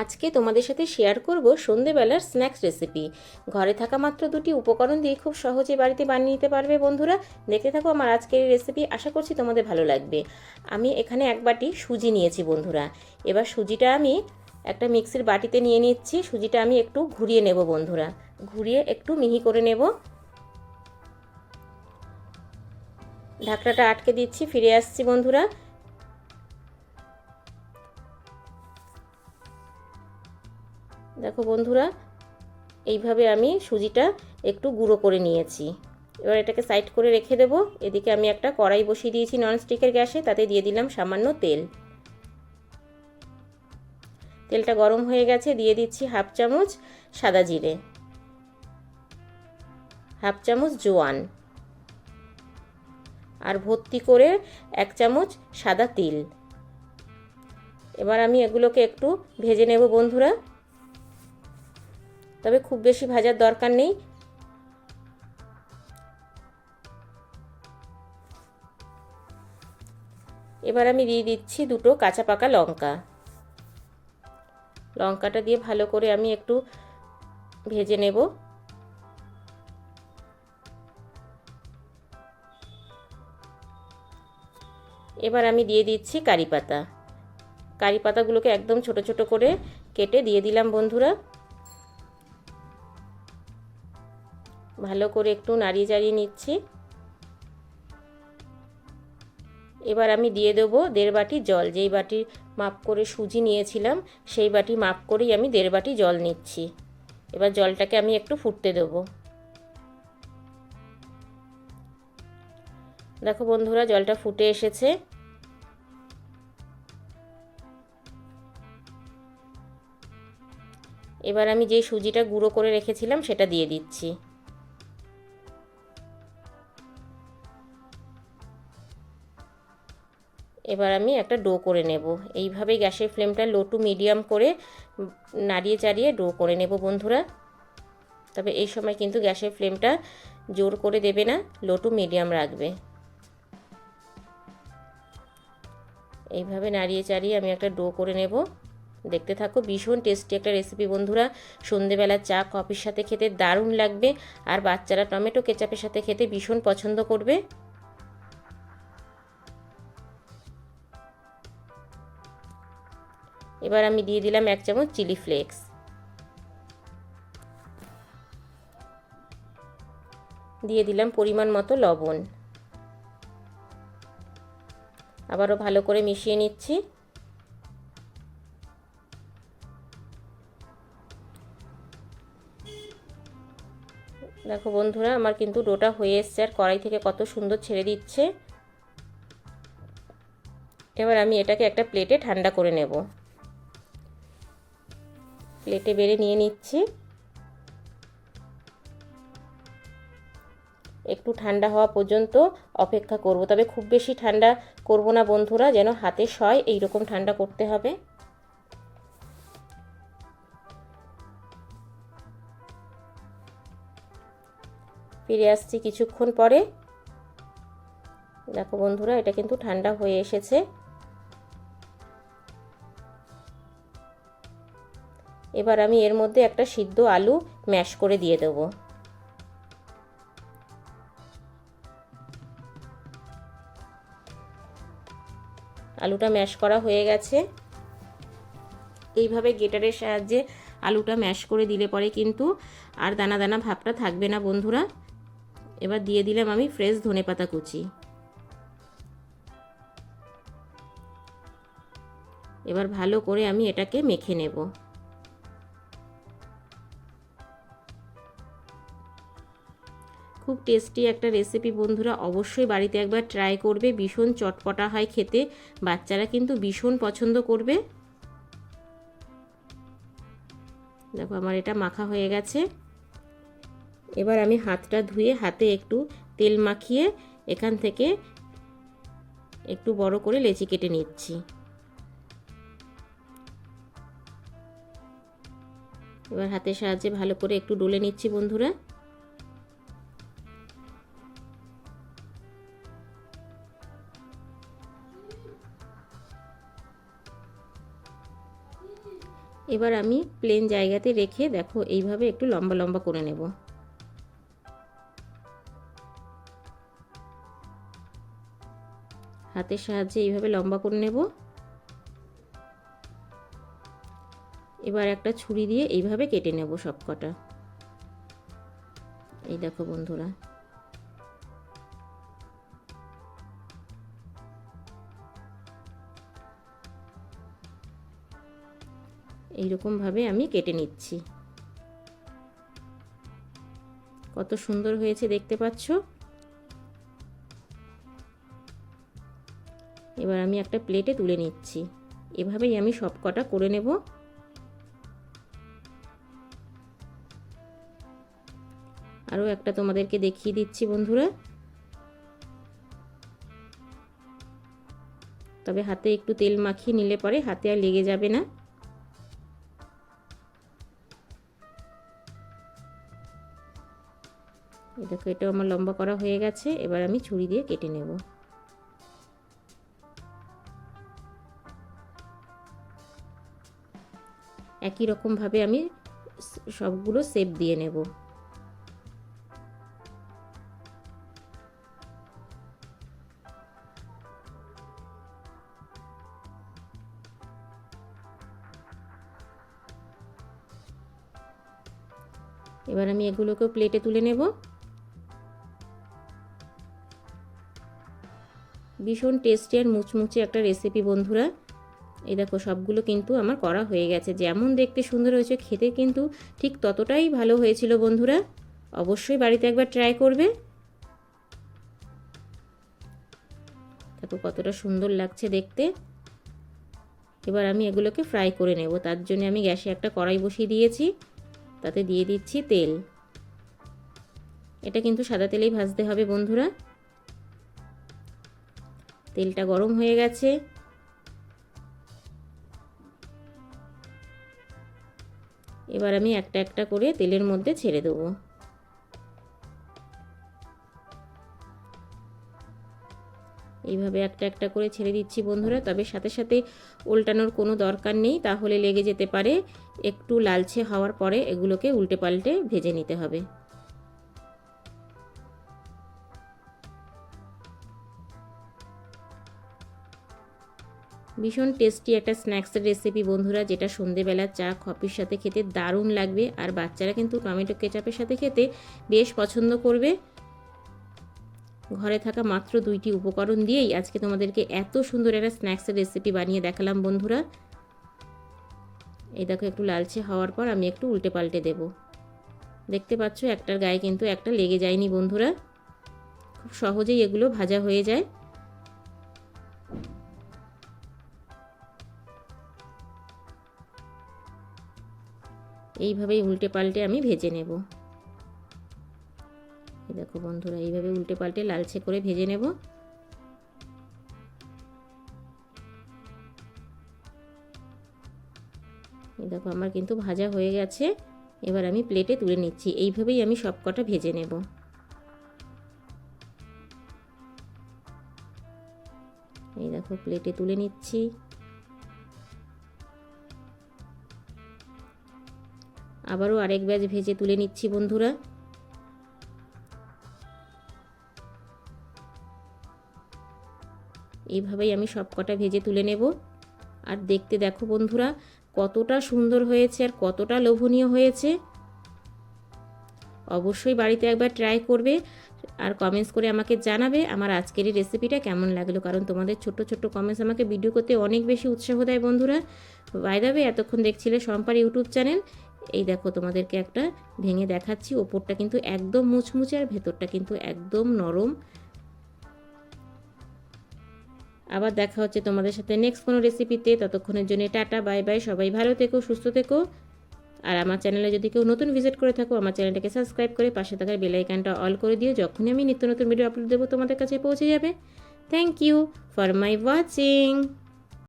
আজকে তোমাদের সাথে শেয়ার করব সন্ধেবেলার স্ন্যাক্স রেসিপি। ঘরে থাকা মাত্র দুটি উপকরণ দিয়ে খুব সহজে বাড়িতে বানিয়ে নিতে পারবে বন্ধুরা। দেখতে থাকো আমার আজকের এই রেসিপি, আশা করছি তোমাদের ভালো লাগবে। আমি এখানে এক বাটি সুজি নিয়েছি বন্ধুরা। এবার সুজিটা আমি একটা মিক্সির বাটিতে নিয়ে নিচ্ছি। সুজিটা আমি একটু ঘুরিয়ে নেব বন্ধুরা, ঘুরিয়ে একটু মিহি করে নেব। ঢাকনাটা আটকে দিচ্ছি, ফিরে আসছি বন্ধুরা। দেখো বন্ধুরা, এইভাবে আমি সুজিটা একটু গুঁড়ো করে নিয়েছি। এবার এটাকে সাইড করে রেখে দেব। এদিকে আমি একটা কড়াই বসিয়ে দিয়েছি ননস্টিকের গ্যাসে, তাতে দিয়ে দিলাম সামান্য তেল। তেলটা গরম হয়ে গেছে, দিয়ে দিচ্ছি হাফ চামচ সাদা জিরে, হাফ চামচ জোয়ান, আর ভর্তি করে এক চামচ সাদা তিল। এবার আমি এগুলোকে একটু ভেজে নেব বন্ধুরা, তবে খুব বেশি ভাজার দরকার নেই। এবার আমি দিয়ে দিচ্ছি দুটো কাঁচা পাকা লঙ্কা। লঙ্কাটা দিয়ে ভালো করে আমি একটু ভেজে নেব। এবার আমি দিয়ে দিচ্ছি কারি পাতা। কারি পাতাগুলোকে একদম ছোট ছোট করে কেটে দিয়ে দিলাম বন্ধুরা। ভালো করে একটু নাড়িয়ে চাড়িয়ে নিচ্ছি। এবার আমি দিয়ে দেবো 1.5 বাটি জল। যেই বাটির মাপ করে সুজি নিয়েছিলাম সেই বাটি মাপ করেই আমি 1.5 বাটি জল নিচ্ছি। এবার জলটাকে আমি একটু ফুটতে দেবো। দেখো বন্ধুরা, জলটা ফুটে এসেছে। এবার আমি যে সুজিটা গুঁড়ো করে রেখেছিলাম সেটা দিয়ে দিচ্ছি। এবার আমি একটা ডো করে নেব। এইভাবেই গ্যাসের ফ্লেমটা লো টু মিডিয়াম করে নাড়িয়ে চাড়িয়ে ডো করে নেব বন্ধুরা। তবে এই সময় কিন্তু গ্যাসের ফ্লেমটা জোর করে দেবে না, লো টু মিডিয়াম রাখবে। এইভাবে নাড়িয়ে চাড়িয়ে আমি একটা ডো করে নেব। দেখতে থাকো, ভীষণ টেস্টি একটা রেসিপি বন্ধুরা। সন্ধেবেলা চা কফির সাথে খেতে দারুণ লাগবে, আর বাচ্চারা টমেটো কেচাপের সাথে খেতে ভীষণ পছন্দ করবে। এবার আমি দিয়ে দিলাম 1 চামচ চিলি ফ্লেক্স। দিয়ে দিলাম পরিমাণ মতো লবণ। আবারও ভালো করে মিশিয়ে নিচ্ছি। দেখো বন্ধুরা, আমার কিন্তু ডোটা হয়ে এসছে আর কড়াই থেকে কত সুন্দর ছেড়ে দিচ্ছে। এবার আমি এটাকে একটা প্লেটে ঠান্ডা করে নেব। প্লেটে বেড়ে নিয়ে নিচ্ছি। একটু ঠান্ডা হওয়া পর্যন্ত অপেক্ষা করব, তবে খুব বেশি ঠান্ডা করব না বন্ধুরা, যেন হাতে সয় এইরকম ঠান্ডা করতে হবে। ফিরে আসছি কিছুক্ষণ পরে। দেখো বন্ধুরা, এটা কিন্তু ঠান্ডা হয়ে এসেছে। এবার আমি এর মধ্যে একটা সিদ্ধ আলু ম্যাশ করে দিয়ে দেব। আলুটা ম্যাশ করা হয়ে গেছে। এইভাবে গ্রেটারের সাহায্যে আলুটা ম্যাশ করে দিলে পরে কিন্তু আর দানা দানা ভাবটা থাকবে না বন্ধুরা। এবার দিয়ে দিলাম আমি ফ্রেশ ধনেপাতা কুচি। এবার ভালো করে আমি এটাকে মেখে নেব। খুব টেস্টি একটা রেসিপি বন্ধুরা, অবশ্যই বাড়িতে একবার ট্রাই করবে। ভীষণ চটপটা হয় খেতে, বাচ্চারা কিন্তু ভীষণ পছন্দ করবে। দেখো আমার এটা মাখা হয়ে গেছে। এবার আমি হাতটা ধুয়ে হাতে একটু তেল মাখিয়ে এখান থেকে একটু বড় করে লেচি কেটে নিচ্ছি। এবার হাতের সাহায্যে ভালো করে একটু ডলে নিচ্ছি বন্ধুরা। এবার আমি প্লেন জায়গাতে রেখে দেখো এইভাবে একটু লম্বা লম্বা করে নেব। হাতের সাহায্যে এইভাবে লম্বা করে নেব। এবার একটা ছুরি দিয়ে এইভাবে কেটে নেব সব কটা। এই দেখো বন্ধুরা, এইরকমভাবে আমি কেটে নিচ্ছি। কত সুন্দর হয়েছে দেখতে পাচ্ছ। এবার আমি একটা প্লেটে তুলে নিচ্ছি। এভাবেই আমি সব কটা করে নেব। আরও একটা তোমাদেরকে দেখিয়ে দিচ্ছি বন্ধুরা। তবে হাতে একটু তেল মাখিয়ে নিলে পরে হাতে আর লেগে যাবে না। এই দেখো, এটাও আমার লম্বা করা হয়ে গেছে। এবার আমি ছুরি দিয়ে কেটে নেব। একই রকমভাবে আমি সবগুলো শেপ দিয়ে নেব। এবার আমি এগুলোকে প্লেটে তুলে নেব। ভীষণ টেস্টি আর মুচমুচে একটা রেসিপি বন্ধুরা। এই দেখো, সবগুলো কিন্তু আমার করা হয়ে গেছে। যেমন দেখতে সুন্দর হয়েছে, খেতে কিন্তু ঠিক ততটাই ভালো হয়েছিল বন্ধুরা। অবশ্যই বাড়িতে একবার ট্রাই করবে। দেখো কতটা সুন্দর লাগছে দেখতে। এবার আমি এগুলোকে ফ্রাই করে নেব। তার জন্য আমি গ্যাসে একটা কড়াই বসিয়ে দিয়েছি। তাতে দিয়ে দিচ্ছি তেল। এটা কিন্তু সাদা তেলেই ভাজতে হবে বন্ধুরা। তেলটা গরম হয়ে গেছে। এবার আমি একটা একটা করে তেলের মধ্যে ছেড়ে দেবো। এইভাবে একটা একটা করে ছেড়ে দিচ্ছি বন্ধুরা। তবে সাথে সাথে উল্টানোর কোনো দরকার নেই, তাহলে লেগে যেতে পারে। একটু লালচে হওয়ার পরে এগুলোকে উল্টে পাল্টে ভেজে নিতে হবে। ভীষণ টেস্টি একটা স্ন্যাক্সের রেসিপি বন্ধুরা, যেটা সন্ধেবেলা চা কফির সাথে খেতে দারুণ লাগবে। আর বাচ্চারা কিন্তু টমেটো কেচাপের সাথে খেতে বেশ পছন্দ করবে। ঘরে থাকা মাত্র 2টি উপকরণ দিয়েই আজকে তোমাদেরকে এত সুন্দর একটা স্ন্যাক্সের রেসিপি বানিয়ে দেখালাম বন্ধুরা। এই দেখো, একটু লালচে হওয়ার পর আমি একটু উল্টে পাল্টে দেব। দেখতে পাচ্ছ একটার গায়ে কিন্তু একটা লেগে যায়নি বন্ধুরা। খুব সহজেই এগুলো ভাজা হয়ে যায়। এইভাবেই উল্টে পাল্টে আমি ভেজে নেব। দেখো বন্ধুরা, এইভাবে উল্টে পাল্টে লালচে করে ভেজে নেব। এই দেখো, আমার কিন্তু ভাজা হয়ে গেছে। এবার আমি প্লেটে তুলে নিচ্ছি। এইভাবেই আমি সব কটা ভেজে নেব। এই দেখো, প্লেটে তুলে নিচ্ছি। আবারও আরেক ব্যাচ ভেজে তুলে নিচ্ছি বন্ধুরা। এইভাবেই আমি সব কটা ভেজে তুলে নেব। আর দেখতে দেখো বন্ধুরা কতটা সুন্দর হয়েছে আর কতটা লোভনীয় হয়েছে। অবশ্যই বাড়িতে একবার ট্রাই করবে আর কমেন্টস করে আমাকে জানাবে আমার আজকের এই রেসিপিটা কেমন লাগলো। কারণ তোমাদের ছোট্ট ছোট্ট কমেন্টস আমাকে ভিডিও করতে অনেক বেশি উৎসাহ দেয় বন্ধুরা। বাই দ্য ওয়ে, এতক্ষণ দেখছিলে শম্পার ইউটিউব চ্যানেল। এই দেখো, তোমাদেরকে একটা ভেঙে দেখাচ্ছি। ওপরটা কিন্তু একদম মুচমুচে আর ভেতরটা কিন্তু একদম নরম। আবার দেখা হচ্ছে তোমাদের সাথে নেক্সট কোনো রেসিপিতে। ততক্ষণের জন্য টাটা, বাই বাই। সবাই ভালো থেকো, সুস্থ থেকো। আর আমার চ্যানেলে যদি কেউ নতুন ভিজিট করে থাকো, আমার চ্যানেলটাকে সাবস্ক্রাইব করে পাশে থাকার বেল আইকনটা অল করে দিও। যখনই আমি নিত্য নতুন ভিডিও আপলোড দেবো তোমাদের কাছে পৌঁছে যাবে। Thank you for my watching.